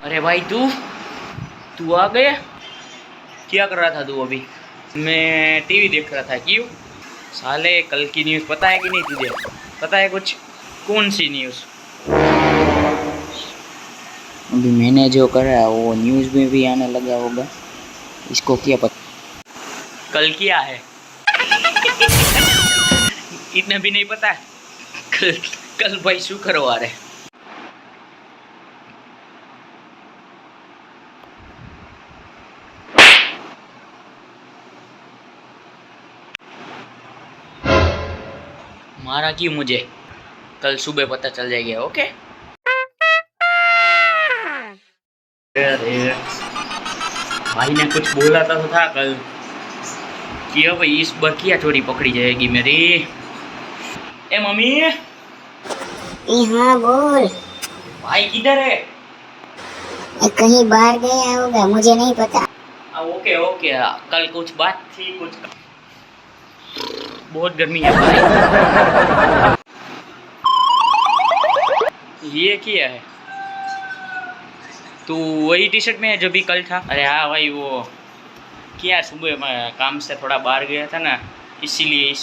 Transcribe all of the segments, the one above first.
अरे भाई तू तू आ गया? क्या कर रहा था तू अभी? मैं टीवी देख रहा था। क्यों? साले कल की न्यूज़ पता है कि नहीं तुझे? पता है कुछ? कौन सी न्यूज़? अभी मैंने जो करा वो न्यूज़ में भी आने लगा होगा, इसको क्या पता। कल क्या है? इतना भी नहीं पता? कल कल भाई शुक्रवार है। मारा क्यों मुझे? कल सुबह पता चल जाएगा। ओके। अरे भाई ने कुछ बोला तो था कल कि अब इस बार क्या चोरी पकड़ी जाएगी मेरी। ए मम्मी। हाँ बोल। भाई किधर है? कहीं बाहर गया होगा, मुझे नहीं पता। Okay okay. कल कुछ बात थी कुछ। बहुत गर्मी है भाई। ये क्या है? तू वही टी शर्ट में है जो भी कल था? अरे हाँ भाई वो क्या सुबह मैं काम से थोड़ा बाहर गया था ना, इसीलिए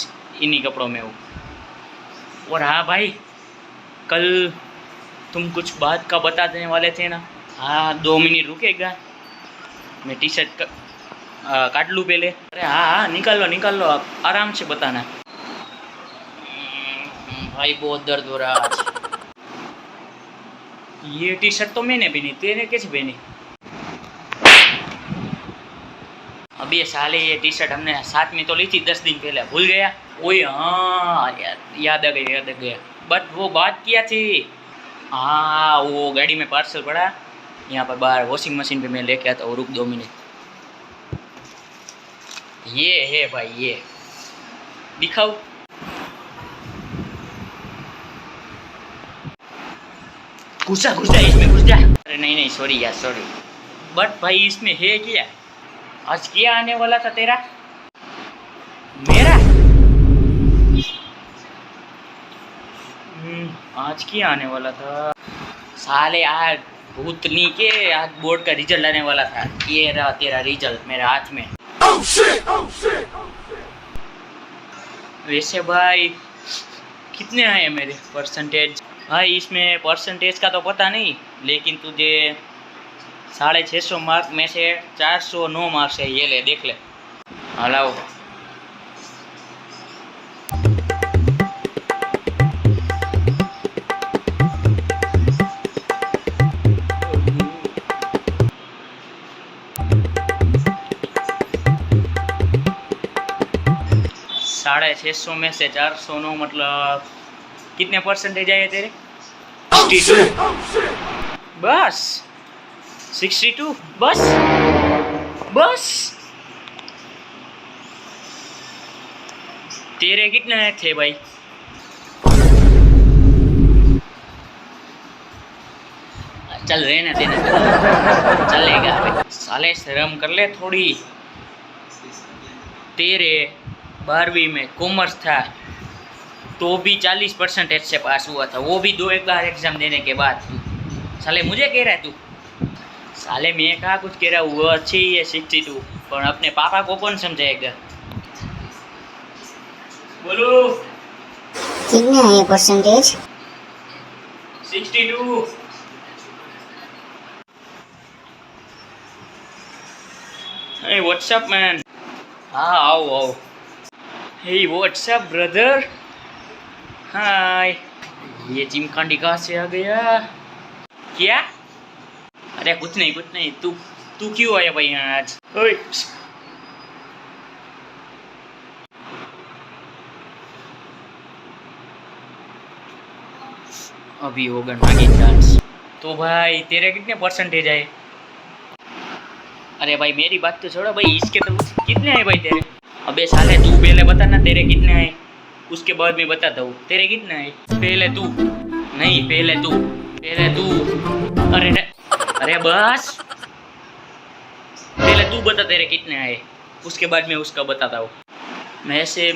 इन्हीं कपड़ों में हूँ। और हाँ भाई कल तुम कुछ बात का बता देने वाले थे ना? हाँ 2 मिनट रुकेगा, मैं टी शर्ट काट लूँ पहले। अरे हाँ हाँ निकाल लो आप आराम से बताना। भाई बहुत दर्द हो रहा है। ये टी शर्ट तो मैंने भी नहीं, तेरे कैसे पहनी? अभी ये साले ये टी शर्ट हमने साथ में तो ली थी 10 दिन पहले, भूल गया? ओए हाँ याद आ गया। बट वो बात किया थी। हाँ वो गाड़ी में पार्सल पड़ा, यहाँ पर बाहर वॉशिंग मशीन पे मैं लेके आता हूँ, रुक 2 मिनट। ये है भाई, ये दिखाओ। घुसा इसमें घुस जा। अरे नहीं सॉरी यार सॉरी। बट भाई इसमें है क्या? आज क्या आने वाला था तेरा? मेरा? आज क्या आने वाला था? साले आज भूतनी के आज बोर्ड का रिजल्ट आने वाला था। ये रहा तेरा रिजल्ट मेरे हाथ में। वैसे भाई कितने आए मेरे परसेंटेज? भाई इसमें परसेंटेज का तो पता नहीं, लेकिन तुझे 650 मार्क में से 409 मार्क्स है। ये ले देख ले। हलाओ। साढ़े 600 में से 409 मतलब कितने परसेंटेज आए तेरे? 62। बस 62? बस तेरे कितने थे भाई? चल रहने देना, चलेगा। साले शर्म कर ले थोड़ी। तेरे 12वीं में कॉमर्स था तो भी 40 परसेंटेज से पास हुआ था, वो भी 2 बार एग्जाम देने के बाद। साले मुझे कह रहा है तू? साले मैं कहा कुछ कह रहा हूँ, वो अच्छी ही है 62, पर अपने पापा को कौन समझाएगा? बोलो कितने आए percentage? 62। Hey, what's up, man? हाँ आओ। Hey, what's up, brother? हाय। ये चिमकांडी कहाँ से आ गया? क्या? अरे कुछ नहीं। तू क्यों आया भाई यहाँ आज? ओए अभी होगा नागिन डांस। तो भाई तेरे कितने परसेंटेज आए? अरे भाई मेरी बात तो छोड़ो भाई, इसके तो कितने आए भाई तेरे? अबे साले तू पहले बता ना तेरे कितने आए, उसके बाद मैं बताता हूँ तेरे कितने आए। पहले तू। नहीं पहले तू। अरे बस पहले तू बता तेरे कितने आए, उसके बाद मैं उसका बताता हूँ। वैसे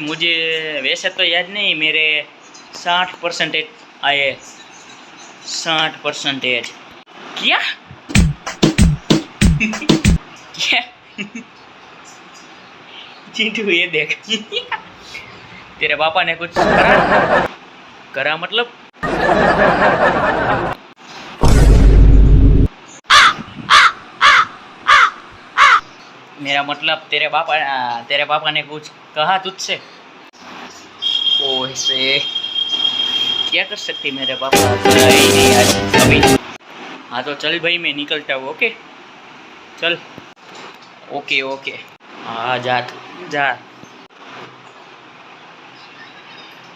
तो याद नहीं, मेरे 60 परसेंटेज आए। 60%। क्या क्या चिंटू ये देख तेरे पापा ने कुछ करा करा मतलब मेरा मतलब तेरे पापा ने कुछ कहा तुझसे ओ ऐसे क्या कर सकती मेरे पापा नहीं नहीं यार अभी हाँ तो चल भाई मैं निकलता हूँ ओके चल ओके ओके हाँ जा तू जा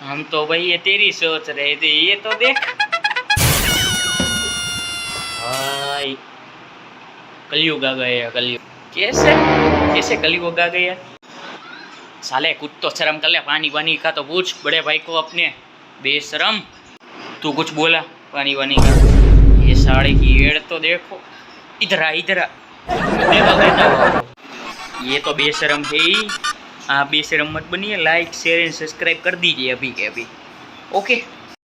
हम तो भाई ये तेरी सोच रहे थे ये तो देख भाई कलयुग आ गया कलयुग कैसे कैसे कलयुग आ गया साले कुछ तो शर्म कर ले पानी वानी का तो पूछ बड़े भाई को अपने बेशरम तू कुछ बोला पानी वानी का ये साड़ी की एड़ तो देखो इधर आ देखो बेटा ये तो बेशरम है ही आप बेशरम मत बनिए लाइक शेयर एंड सब्सक्राइब कर दीजिए अभी के अभी ओके